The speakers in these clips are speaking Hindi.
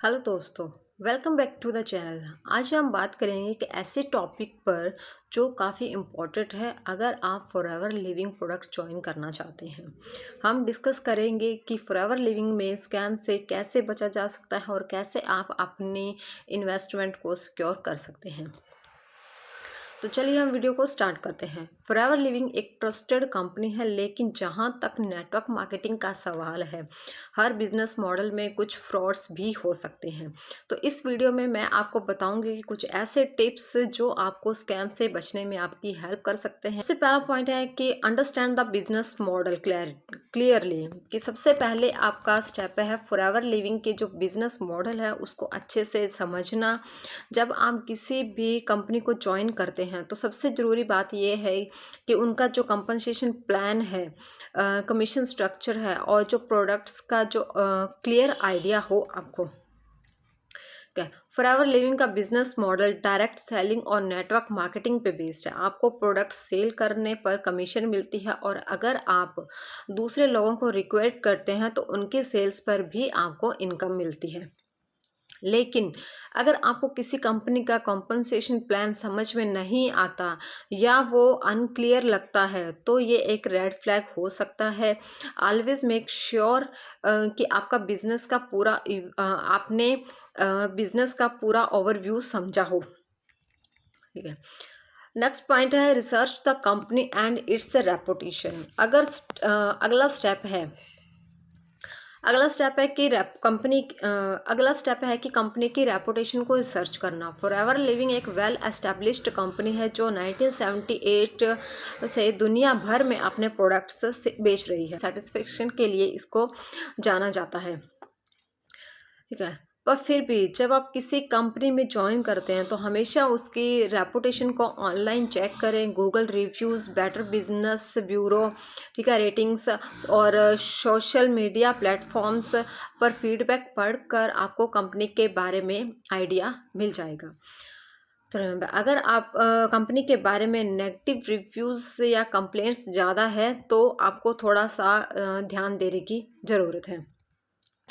हेलो दोस्तों, welcome back to the channel. आज हम बात करेंगे एक ऐसे टॉपिक पर जो काफ़ी इम्पोर्टेंट है अगर आप फॉरएवर लिविंग प्रोडक्ट ज्वाइन करना चाहते हैं। हम डिस्कस करेंगे कि फॉरएवर लिविंग में स्कैम से कैसे बचा जा सकता है और कैसे आप अपनी इन्वेस्टमेंट को सिक्योर कर सकते हैं। तो चलिए हम वीडियो को स्टार्ट करते हैं। फॉरएवर लिविंग एक ट्रस्टेड कंपनी है, लेकिन जहां तक नेटवर्क मार्केटिंग का सवाल है, हर बिजनेस मॉडल में कुछ फ्रॉड्स भी हो सकते हैं। तो इस वीडियो में मैं आपको बताऊंगी कि कुछ ऐसे टिप्स जो आपको स्कैम से बचने में आपकी हेल्प कर सकते हैं। सबसे पहला पॉइंट है कि understand the business model clearly. कि सबसे पहले आपका स्टेप है फॉरएवर लिविंग के जो बिजनेस मॉडल है उसको अच्छे से समझना। जब आप किसी भी कंपनी को ज्वाइन करते हैं तो सबसे ज़रूरी बात यह है कि उनका जो कंपनसेशन प्लान है, कमीशन स्ट्रक्चर है और जो प्रोडक्ट्स का जो क्लियर आइडिया हो आपको। फॉरएवर लिविंग का बिजनेस मॉडल डायरेक्ट सेलिंग और नेटवर्क मार्केटिंग पे बेस्ड है। आपको प्रोडक्ट सेल करने पर कमीशन मिलती है और अगर आप दूसरे लोगों को रिक्वेस्ट करते हैं तो उनके सेल्स पर भी आपको इनकम मिलती है। लेकिन अगर आपको किसी कंपनी का कॉम्पनसेशन प्लान समझ में नहीं आता या वो अनक्लियर लगता है तो ये एक रेड फ्लैग हो सकता है। ऑलवेज मेक श्योर कि आपका बिजनेस का पूरा आपने बिजनेस का पूरा ओवरव्यू समझा हो। ठीक है। नेक्स्ट पॉइंट है research the company and it's reputation. अगला स्टेप है कि कंपनी की रेपुटेशन को रिसर्च करना। फॉरएवर लिविंग एक वेल एस्टेब्लिश्ड कंपनी है जो 1978 से दुनिया भर में अपने प्रोडक्ट्स बेच रही है। सेटिस्फेक्शन के लिए इसको जाना जाता है। ठीक है। पर फिर भी जब आप किसी कंपनी में ज्वाइन करते हैं तो हमेशा उसकी रेपुटेशन को ऑनलाइन चेक करें। Google reviews, better business bureau, ठीक है, रेटिंग्स और सोशल मीडिया प्लेटफॉर्म्स पर फीडबैक पढ़कर आपको कंपनी के बारे में आइडिया मिल जाएगा। तो रिमेंबर, अगर आप कंपनी के बारे में नेगेटिव रिव्यूज़ या कंप्लेंट्स ज़्यादा है तो आपको थोड़ा सा ध्यान देने की ज़रूरत है।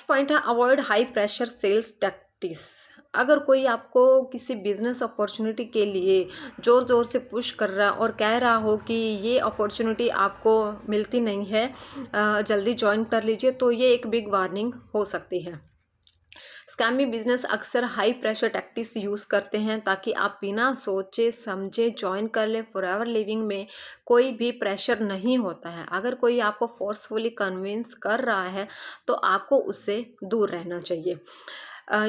पॉइंट है avoid high pressure sales tactics. अगर कोई आपको किसी बिजनेस अपॉर्चुनिटी के लिए ज़ोर ज़ोर से पुश कर रहा है और कह रहा हो कि ये अपॉर्चुनिटी आपको मिलती नहीं है, जल्दी ज्वाइन कर लीजिए, तो ये एक बिग वार्निंग हो सकती है। स्कैमी बिजनेस अक्सर हाई प्रेशर टैक्टिक्स यूज़ करते हैं ताकि आप बिना सोचे समझे ज्वाइन कर लें। फॉरएवर लिविंग में कोई भी प्रेशर नहीं होता है। अगर कोई आपको फोर्सफुली कन्विंस कर रहा है तो आपको उससे दूर रहना चाहिए।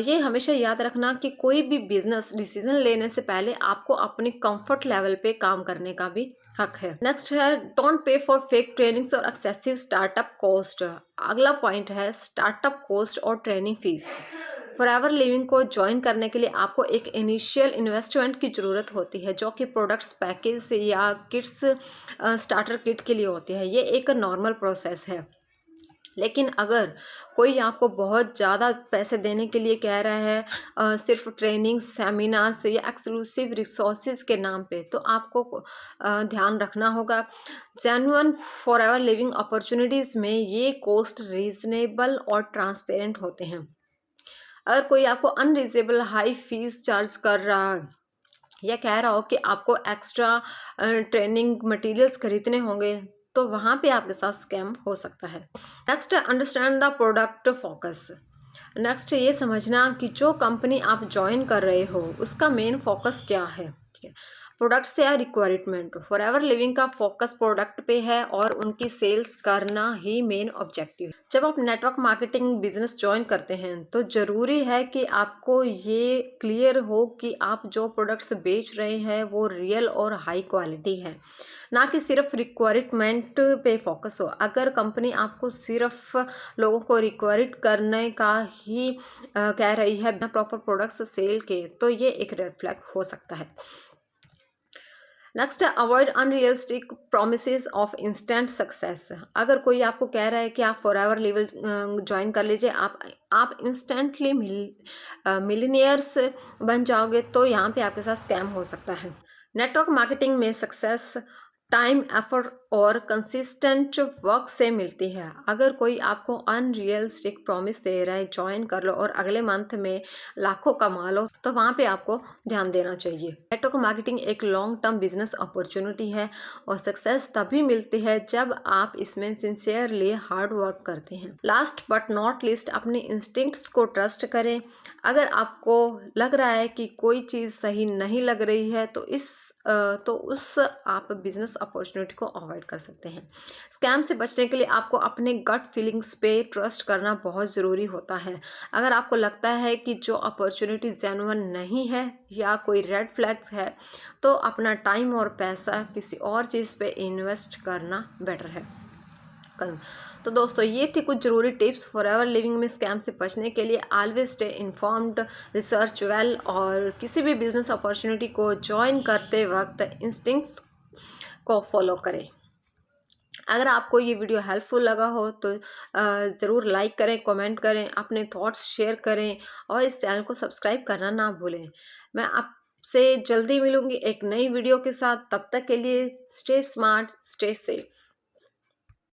ये हमेशा याद रखना कि कोई भी बिजनेस डिसीजन लेने से पहले आपको अपनी कंफर्ट लेवल पे काम करने का भी हक है। नेक्स्ट है don't pay for fake trainings और एक्सेसिव स्टार्टअप कॉस्ट। अगला पॉइंट है स्टार्टअप कॉस्ट और ट्रेनिंग फीस। फॉरएवर लिविंग को ज्वाइन करने के लिए आपको एक इनिशियल इन्वेस्टमेंट की ज़रूरत होती है जो कि प्रोडक्ट्स पैकेज या किट्स स्टार्टर किट के लिए होती है। ये एक नॉर्मल प्रोसेस है। लेकिन अगर कोई आपको बहुत ज़्यादा पैसे देने के लिए कह रहा है सिर्फ ट्रेनिंग, सेमिनार्स या एक्सक्लूसिव रिसोर्सेज के नाम पे, तो आपको ध्यान रखना होगा। जेन्युइन फॉरएवर लिविंग अपॉर्चुनिटीज़ में ये कॉस्ट रीजनेबल और ट्रांसपेरेंट होते हैं। अगर कोई आपको अनरीजनेबल हाई फीस चार्ज कर रहा है या कह रहा हो कि आपको एक्स्ट्रा ट्रेनिंग मटेरियल्स खरीदने होंगे तो वहाँ पे आपके साथ स्कैम हो सकता है। Next understand the product focus. Next ये समझना कि जो कंपनी आप ज्वाइन कर रहे हो उसका मेन फोकस क्या है। ठीक है। प्रोडक्ट्स या रिक्वायरमेंट। फॉरएवर लिविंग का फोकस प्रोडक्ट पे है और उनकी सेल्स करना ही मेन ऑब्जेक्टिव है। जब आप नेटवर्क मार्केटिंग बिजनेस ज्वाइन करते हैं तो ज़रूरी है कि आपको ये क्लियर हो कि आप जो प्रोडक्ट्स बेच रहे हैं वो रियल और हाई क्वालिटी है, ना कि सिर्फ रिक्वायरमेंट पे फोकस हो। अगर कंपनी आपको सिर्फ लोगों को रिक्वायर्ड करने का ही कह रही है बिना प्रॉपर प्रोडक्ट्स सेल के, तो ये एक रेड फ्लैग हो सकता है। नेक्स्ट है avoid unrealistic promises of instant success. अगर कोई आपको कह रहा है कि आप फॉरएवर लेवल ज्वाइन कर लीजिए, आप इंस्टेंटली मिलीनियर्स बन जाओगे, तो यहाँ पे आपके साथ स्कैम हो सकता है। नेटवर्क मार्केटिंग में सक्सेस टाइम, एफर्ट और कंसिस्टेंट वर्क से मिलती है। अगर कोई आपको अनरियलिस्टिक प्रॉमिस दे रहा है ज्वाइन कर लो और अगले मंथ में लाखों कमा लो, तो वहाँ पे आपको ध्यान देना चाहिए। नेटवर्क मार्केटिंग एक लॉन्ग टर्म बिजनेस अपॉर्चुनिटी है और सक्सेस तभी मिलती है जब आप इसमें सिंसियरली हार्ड वर्क करते हैं। लास्ट बट नॉट लीस्ट, अपने इंस्टिंक्ट्स को ट्रस्ट करें। अगर आपको लग रहा है कि कोई चीज़ सही नहीं लग रही है तो उस आप बिजनेस अपॉर्चुनिटी को अवॉइड कर सकते हैं। स्कैम से बचने के लिए आपको अपने गट फीलिंग्स पे ट्रस्ट करना बहुत ज़रूरी होता है। अगर आपको लगता है कि जो अपॉर्चुनिटी जेन्युइन नहीं है या कोई रेड फ्लैग्स है, तो अपना टाइम और पैसा किसी और चीज़ पे इन्वेस्ट करना बेटर है। तो दोस्तों, ये थी कुछ ज़रूरी टिप्स फॉर एवर लिविंग में स्कैम से बचने के लिए। Always stay informed, research well और किसी भी बिजनेस अपॉर्चुनिटी को ज्वाइन करते वक्त इंस्टिंक्ट्स को फॉलो करें। अगर आपको ये वीडियो हेल्पफुल लगा हो तो ज़रूर लाइक करें, कमेंट करें, अपने थॉट्स शेयर करें और इस चैनल को सब्सक्राइब करना ना भूलें। मैं आपसे जल्दी मिलूँगी एक नई वीडियो के साथ। तब तक के लिए स्टे स्मार्ट, स्टे सेफ।